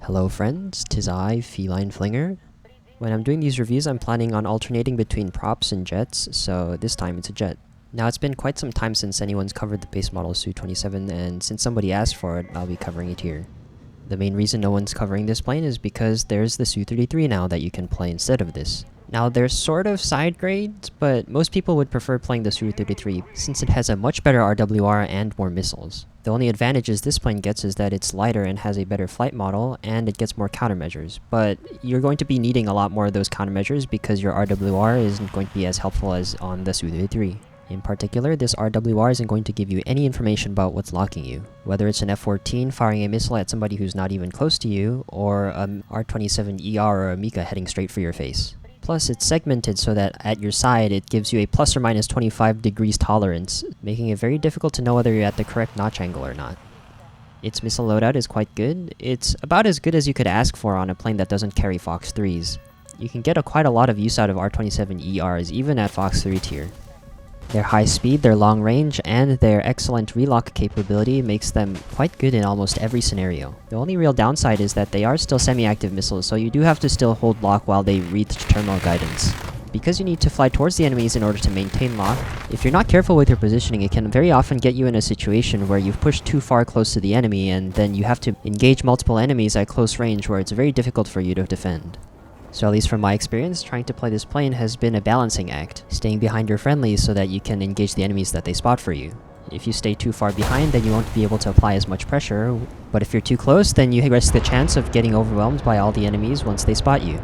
Hello friends, 'tis I, Feline Flinger. When I'm doing these reviews, I'm planning on alternating between props and jets, so this time it's a jet. Now it's been quite some time since anyone's covered the base model Su-27, and since somebody asked for it, I'll be covering it here. The main reason no one's covering this plane is because there's the Su-33 now that you can play instead of this. Now there's sort of side grades, but most people would prefer playing the Su-33 since it has a much better RWR and more missiles. The only advantages this plane gets is that it's lighter and has a better flight model, and it gets more countermeasures. But you're going to be needing a lot more of those countermeasures because your RWR isn't going to be as helpful as on the Su-33. In particular, this RWR isn't going to give you any information about what's locking you, whether it's an F-14 firing a missile at somebody who's not even close to you, or an R-27ER or a Mika heading straight for your face. Plus, it's segmented so that at your side it gives you a plus or minus 25 degrees tolerance, making it very difficult to know whether you're at the correct notch angle or not. Its missile loadout is quite good. It's about as good as you could ask for on a plane that doesn't carry Fox 3s. You can get quite a lot of use out of R-27ERs even at Fox 3 tier. Their high speed, their long range, and their excellent relock capability makes them quite good in almost every scenario. The only real downside is that they are still semi-active missiles, so you do have to still hold lock while they reach terminal guidance. Because you need to fly towards the enemies in order to maintain lock, if you're not careful with your positioning, it can very often get you in a situation where you've pushed too far close to the enemy and then you have to engage multiple enemies at close range where it's very difficult for you to defend. So at least from my experience, trying to play this plane has been a balancing act, staying behind your friendlies so that you can engage the enemies that they spot for you. If you stay too far behind, then you won't be able to apply as much pressure, but if you're too close, then you risk the chance of getting overwhelmed by all the enemies once they spot you.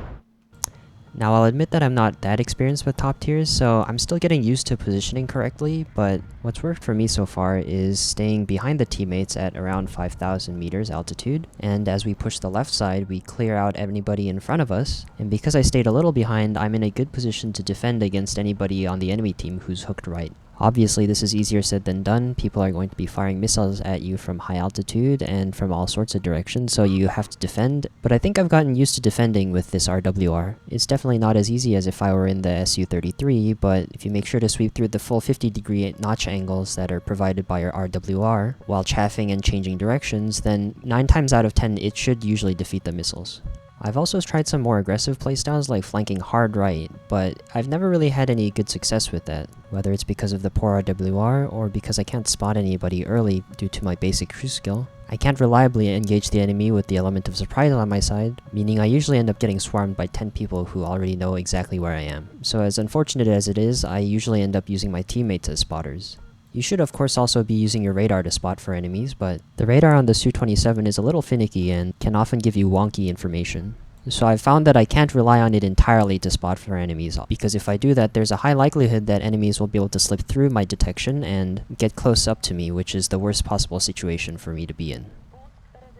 Now I'll admit that I'm not that experienced with top tiers, so I'm still getting used to positioning correctly, but what's worked for me so far is staying behind the teammates at around 5,000 meters altitude, and as we push the left side, we clear out anybody in front of us, and because I stayed a little behind, I'm in a good position to defend against anybody on the enemy team who's hooked right. Obviously, this is easier said than done. People are going to be firing missiles at you from high altitude and from all sorts of directions, so you have to defend. But I think I've gotten used to defending with this RWR. It's definitely not as easy as if I were in the Su-33, but if you make sure to sweep through the full 50-degree notch angles that are provided by your RWR, while chaffing and changing directions, then 9 times out of 10 it should usually defeat the missiles. I've also tried some more aggressive playstyles like flanking hard right, but I've never really had any good success with that, whether it's because of the poor RWR or because I can't spot anybody early due to my basic crew skill. I can't reliably engage the enemy with the element of surprise on my side, meaning I usually end up getting swarmed by 10 people who already know exactly where I am. So as unfortunate as it is, I usually end up using my teammates as spotters. You should of course also be using your radar to spot for enemies, but the radar on the Su-27 is a little finicky and can often give you wonky information. So I've found that I can't rely on it entirely to spot for enemies, because if I do that, there's a high likelihood that enemies will be able to slip through my detection and get close up to me, which is the worst possible situation for me to be in.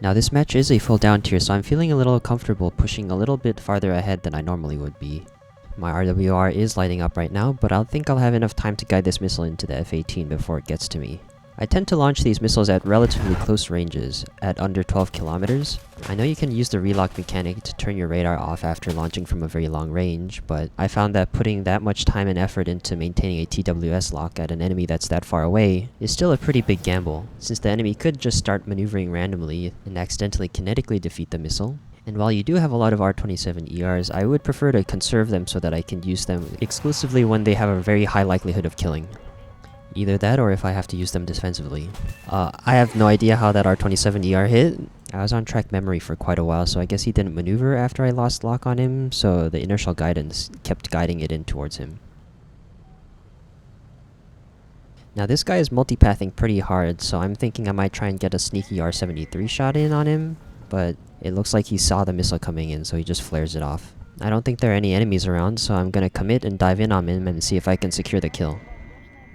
Now this match is a full down tier, so I'm feeling a little comfortable pushing a little bit farther ahead than I normally would be. My RWR is lighting up right now, but I think I'll have enough time to guide this missile into the F-18 before it gets to me. I tend to launch these missiles at relatively close ranges, at under 12 kilometers. I know you can use the relock mechanic to turn your radar off after launching from a very long range, but I found that putting that much time and effort into maintaining a TWS lock at an enemy that's that far away is still a pretty big gamble, since the enemy could just start maneuvering randomly and accidentally kinetically defeat the missile. And while you do have a lot of R-27ERs, I would prefer to conserve them so that I can use them exclusively when they have a very high likelihood of killing. Either that or if I have to use them defensively. I have no idea how that R-27ER hit. I was on track memory for quite a while, so I guess he didn't maneuver after I lost lock on him, so the inertial guidance kept guiding it in towards him. Now this guy is multipathing pretty hard, so I'm thinking I might try and get a sneaky R-73 shot in on him, but it looks like he saw the missile coming in, so he just flares it off. I don't think there are any enemies around, so I'm gonna commit and dive in on him and see if I can secure the kill.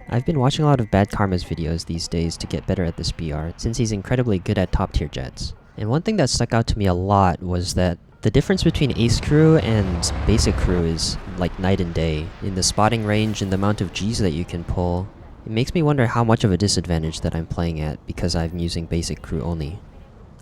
I've been watching a lot of Bad Karma's videos these days to get better at this BR, since he's incredibly good at top tier jets. And one thing that stuck out to me a lot was that the difference between ace crew and basic crew is like night and day. In the spotting range and the amount of Gs that you can pull, it makes me wonder how much of a disadvantage that I'm playing at because I'm using basic crew only.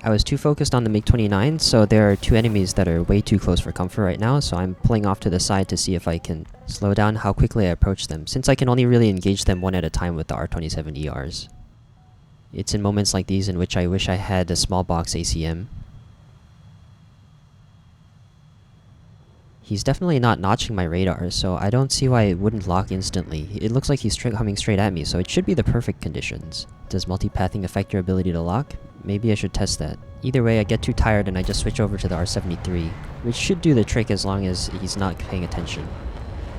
I was too focused on the MiG-29, so there are 2 enemies that are way too close for comfort right now, so I'm pulling off to the side to see if I can slow down how quickly I approach them, since I can only really engage them one at a time with the R-27ERs. It's in moments like these in which I wish I had a small box ACM. He's definitely not notching my radar, so I don't see why it wouldn't lock instantly. It looks like he's coming straight at me, so it should be the perfect conditions. Does multipathing affect your ability to lock? Maybe I should test that. Either way, I get too tired and I just switch over to the R-73, which should do the trick as long as he's not paying attention.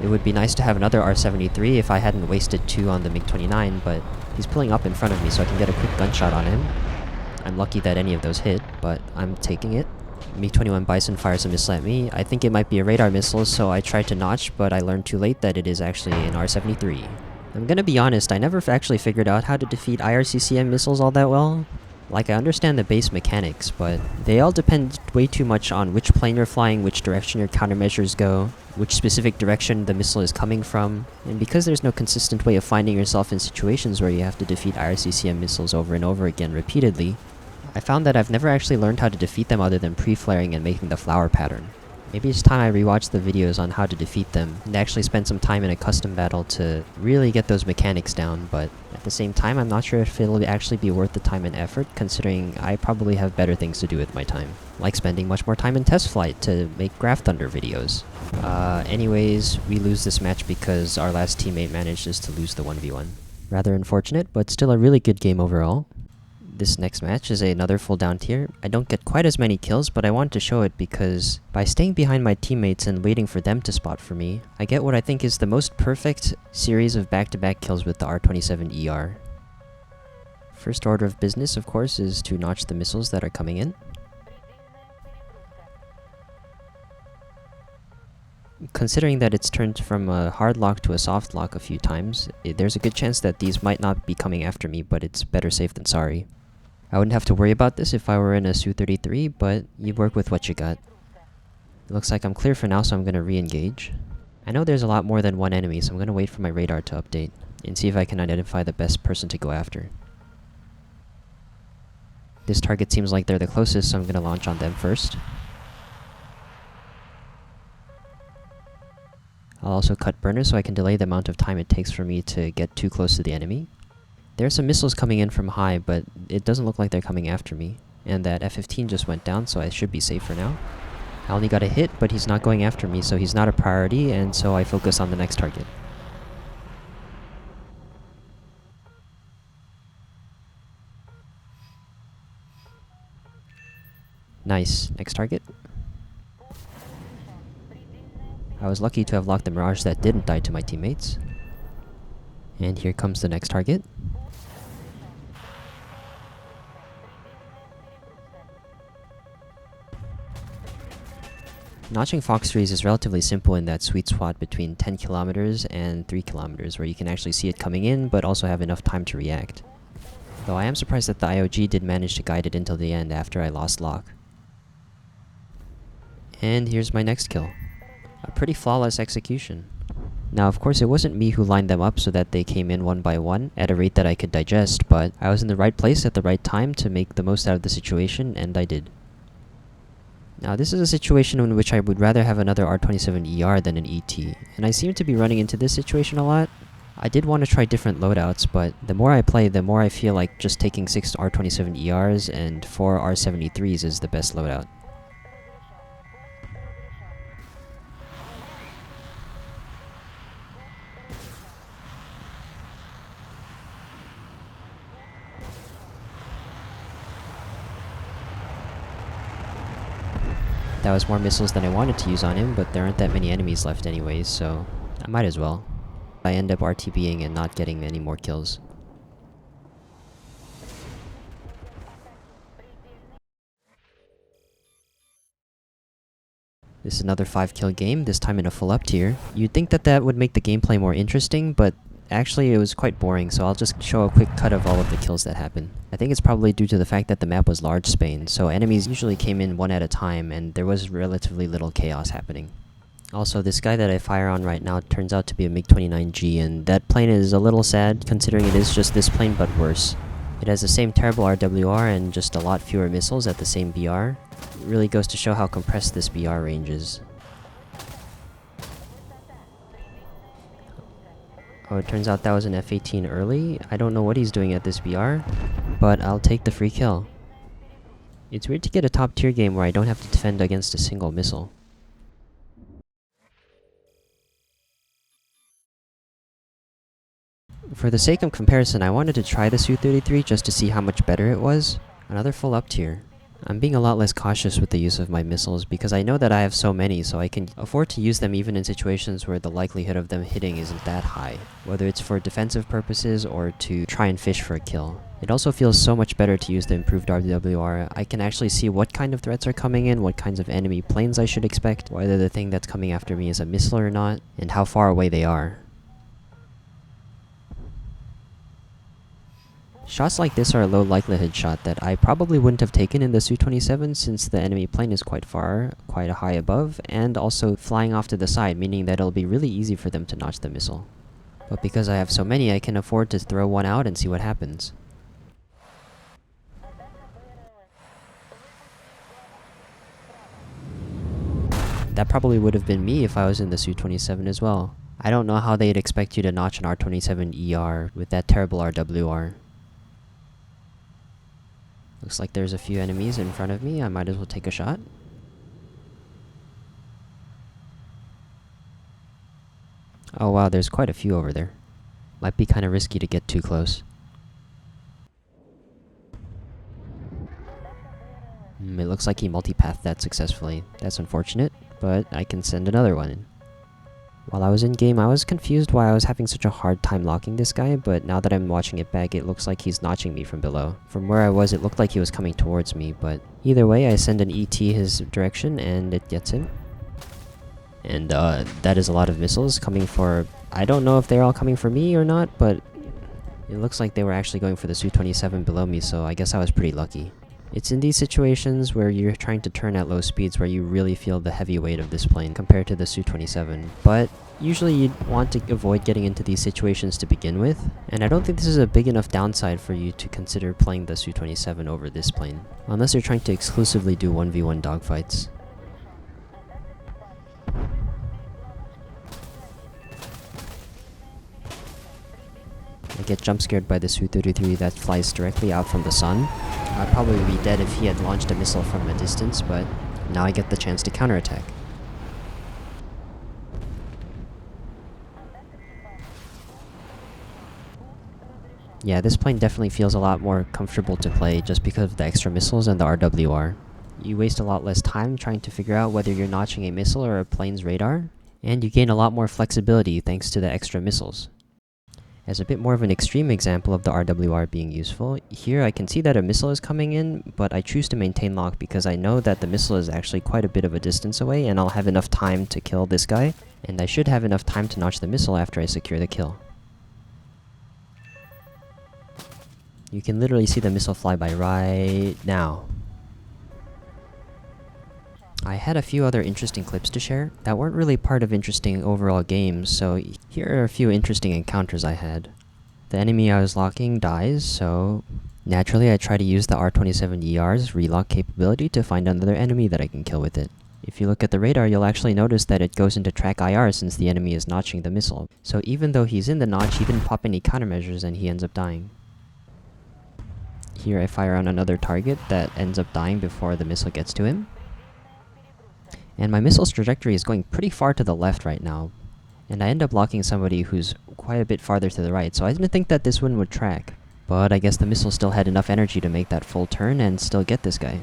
It would be nice to have another R-73 if I hadn't wasted 2 on the MiG-29, but he's pulling up in front of me so I can get a quick gunshot on him. I'm lucky that any of those hit, but I'm taking it. MiG-21 Bison fires a missile at me. I think it might be a radar missile, so I tried to notch, but I learned too late that it is actually an R-73. I'm gonna be honest, I never actually figured out how to defeat IRCCM missiles all that well. Like, I understand the base mechanics, but they all depend way too much on which plane you're flying, which direction your countermeasures go, which specific direction the missile is coming from, and because there's no consistent way of finding yourself in situations where you have to defeat IRCCM missiles over and over again repeatedly, I found that I've never actually learned how to defeat them other than pre-flaring and making the flower pattern. Maybe it's time I rewatch the videos on how to defeat them, and actually spend some time in a custom battle to really get those mechanics down, but at the same time I'm not sure if it'll actually be worth the time and effort, considering I probably have better things to do with my time. Like spending much more time in test flight to make Graph Thunder videos. Anyways, we lose this match because our last teammate manages to lose the 1v1. Rather unfortunate, but still a really good game overall. This next match is another full down tier. I don't get quite as many kills, but I wanted to show it because by staying behind my teammates and waiting for them to spot for me, I get what I think is the most perfect series of back-to-back kills with the R-27ER. First order of business, of course, is to notch the missiles that are coming in. Considering that it's turned from a hard lock to a soft lock a few times, there's a good chance that these might not be coming after me, but it's better safe than sorry. I wouldn't have to worry about this if I were in a Su-33, but you work with what you got. It looks like I'm clear for now, so I'm gonna re-engage. I know there's a lot more than one enemy, so I'm gonna wait for my radar to update, and see if I can identify the best person to go after. This target seems like they're the closest, so I'm gonna launch on them first. I'll also cut burners so I can delay the amount of time it takes for me to get too close to the enemy. There are some missiles coming in from high, but it doesn't look like they're coming after me. And that F-15 just went down, so I should be safe for now. I only got a hit, but he's not going after me, so he's not a priority, and so I focus on the next target. Nice. Next target. I was lucky to have locked the Mirage that didn't die to my teammates. And here comes the next target. Notching Fox 3s is relatively simple in that sweet spot between 10 kilometers and 3 kilometers, where you can actually see it coming in, but also have enough time to react. Though I am surprised that the IOG did manage to guide it until the end after I lost lock. And here's my next kill. A pretty flawless execution. Now, of course, it wasn't me who lined them up so that they came in one by one at a rate that I could digest, but I was in the right place at the right time to make the most out of the situation, and I did. Now, this is a situation in which I would rather have another R-27ER than an ET, and I seem to be running into this situation a lot. I did want to try different loadouts, but the more I play, the more I feel like just taking 6 R-27ERs and 4 R-73s is the best loadout. That was more missiles than I wanted to use on him, but there aren't that many enemies left anyways, so I might as well. I end up RTBing and not getting any more kills. This is another 5-kill game, this time in a full up tier. You'd think that that would make the gameplay more interesting, but actually it was quite boring, so I'll just show a quick cut of all of the kills that happened. I think it's probably due to the fact that the map was large Spain, so enemies usually came in one at a time, and there was relatively little chaos happening. Also, this guy that I fire on right now turns out to be a MiG-29G, and that plane is a little sad, considering it is just this plane but worse. It has the same terrible RWR and just a lot fewer missiles at the same BR. It really goes to show how compressed this BR range is. Oh, it turns out that was an F-18 early. I don't know what he's doing at this BR, but I'll take the free kill. It's weird to get a top tier game where I don't have to defend against a single missile. For the sake of comparison, I wanted to try the Su-33 just to see how much better it was. Another full up tier. I'm being a lot less cautious with the use of my missiles because I know that I have so many, so I can afford to use them even in situations where the likelihood of them hitting isn't that high, whether it's for defensive purposes or to try and fish for a kill. It also feels so much better to use the improved RWR. I can actually see what kind of threats are coming in, what kinds of enemy planes I should expect, whether the thing that's coming after me is a missile or not, and how far away they are. Shots like this are a low likelihood shot that I probably wouldn't have taken in the Su-27 since the enemy plane is quite far, quite high above, and also flying off to the side, meaning that it'll be really easy for them to notch the missile. But because I have so many, I can afford to throw one out and see what happens. That probably would have been me if I was in the Su-27 as well. I don't know how they'd expect you to notch an R-27ER with that terrible RWR. Looks like there's a few enemies in front of me. I might as well take a shot. Oh wow, there's quite a few over there. Might be kinda risky to get too close. It looks like he multipathed that successfully. That's unfortunate, but I can send another one in. While I was in game, I was confused why I was having such a hard time locking this guy, but now that I'm watching it back, it looks like he's notching me from below. From where I was, it looked like he was coming towards me, but either way, I send an ET his direction, and it gets him. And that is a lot of missiles coming for... I don't know if they're all coming for me or not, but it looks like they were actually going for the Su-27 below me, so I guess I was pretty lucky. It's in these situations where you're trying to turn at low speeds where you really feel the heavy weight of this plane compared to the Su-27, but usually you'd want to avoid getting into these situations to begin with, and I don't think this is a big enough downside for you to consider playing the Su-27 over this plane, unless you're trying to exclusively do 1v1 dogfights. I get jump scared by the Su-33 that flies directly out from the sun. I'd probably be dead if he had launched a missile from a distance, but now I get the chance to counterattack. Yeah, this plane definitely feels a lot more comfortable to play just because of the extra missiles and the RWR. You waste a lot less time trying to figure out whether you're notching a missile or a plane's radar, and you gain a lot more flexibility thanks to the extra missiles. As a bit more of an extreme example of the RWR being useful, here I can see that a missile is coming in, but I choose to maintain lock because I know that the missile is actually quite a bit of a distance away and I'll have enough time to kill this guy, and I should have enough time to notch the missile after I secure the kill. You can literally see the missile fly by right now. I had a few other interesting clips to share that weren't really part of interesting overall games, so here are a few interesting encounters I had. The enemy I was locking dies, so naturally I try to use the R-27ER's relock capability to find another enemy that I can kill with it. If you look at the radar, you'll actually notice that it goes into track IR since the enemy is notching the missile. So even though he's in the notch, he didn't pop any countermeasures and he ends up dying. Here I fire on another target that ends up dying before the missile gets to him. And my missile's trajectory is going pretty far to the left right now, and I end up locking somebody who's quite a bit farther to the right, so I didn't think that this one would track. But I guess the missile still had enough energy to make that full turn and still get this guy.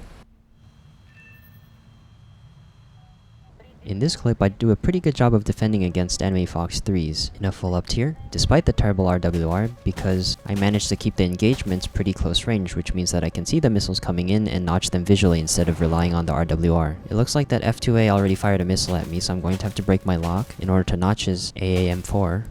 In this clip, I do a pretty good job of defending against enemy Fox 3s in a full up tier, despite the terrible RWR, because I managed to keep the engagements pretty close range, which means that I can see the missiles coming in and notch them visually instead of relying on the RWR. It looks like that F2A already fired a missile at me, so I'm going to have to break my lock in order to notch his AAM4.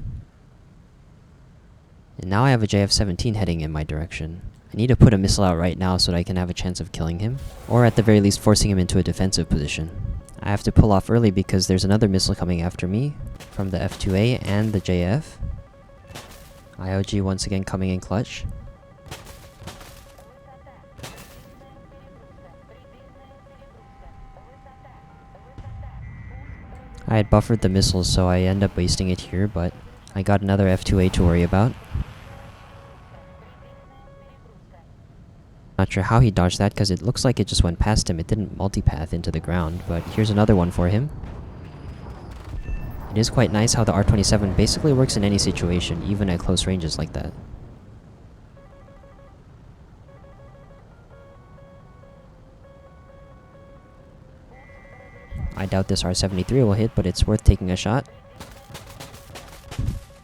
And now I have a JF-17 heading in my direction. I need to put a missile out right now so that I can have a chance of killing him, or at the very least forcing him into a defensive position. I have to pull off early because there's another missile coming after me from the F2A and the JF. IOG once again coming in clutch. I had buffered the missiles, so I end up wasting it here, but I got another F2A to worry about. Not sure how he dodged that, because it looks like it just went past him. It didn't multipath into the ground, but here's another one for him. And It is quite nice how the R-27 basically works in any situation, even at close ranges like that. I doubt this R-73 will hit, but it's worth taking a shot.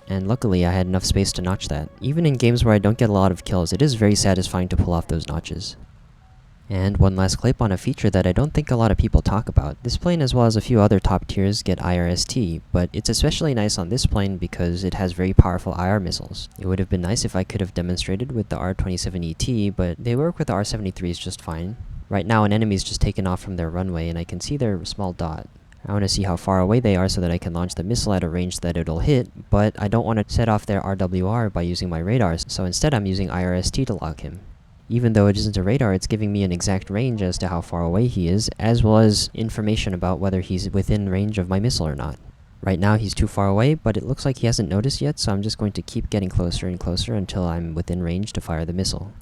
And luckily I had enough space to notch that. Even in games where I don't get a lot of kills, it is very satisfying to pull off those notches. And one last clip on a feature that I don't think a lot of people talk about. This plane as well as a few other top tiers get IRST, but it's especially nice on this plane because it has very powerful IR missiles. It would have been nice if I could have demonstrated with the R-27ET, but they work with the R-73s just fine. Right now an enemy's just taken off from their runway and I can see their small dot. I want to see how far away they are so that I can launch the missile at a range that it'll hit, but I don't want to set off their RWR by using my radars, so instead I'm using IRST to lock him. Even though it isn't a radar, it's giving me an exact range as to how far away he is, as well as information about whether he's within range of my missile or not. Right now he's too far away, but it looks like he hasn't noticed yet, so I'm just going to keep getting closer and closer until I'm within range to fire the missile.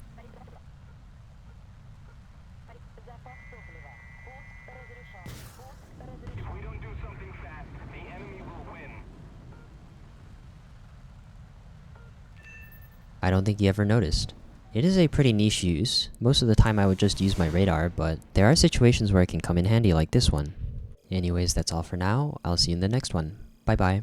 I don't think he ever noticed. It is a pretty niche use. Most of the time I would just use my radar, but there are situations where it can come in handy like this one. Anyways, that's all for now. I'll see you in the next one. Bye bye.